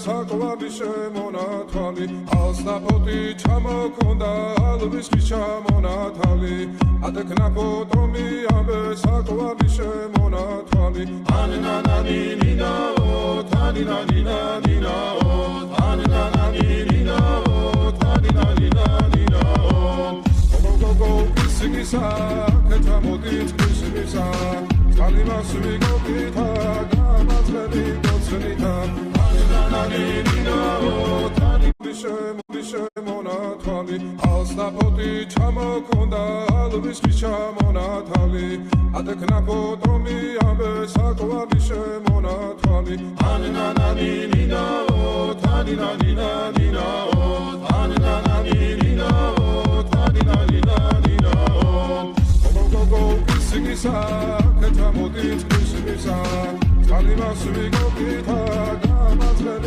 საკვარი შემონათვალი ალსნაფოთი ჩამოქონდა ალვის ჩამონათალი ატეკნა ფოტომი ამბე საკვარი შემონათვალი ანანანინინაო თანინანინანინაო ანანანინინაო თანინანინანინაო გოგოგოგო ისიგისა კეთამოდით ისიგისა Alimas we go kita, gamas ready go cenita. Ananina o tani bishe monatali. Alsnapoti chamokonda alvis chamonatali. Adekna potomi ambe sakwa bishe monatali. Ananina o tani nina o ananina o tani nina o. Go sigisa. Motiv, Alimas we go kita, gamas ready.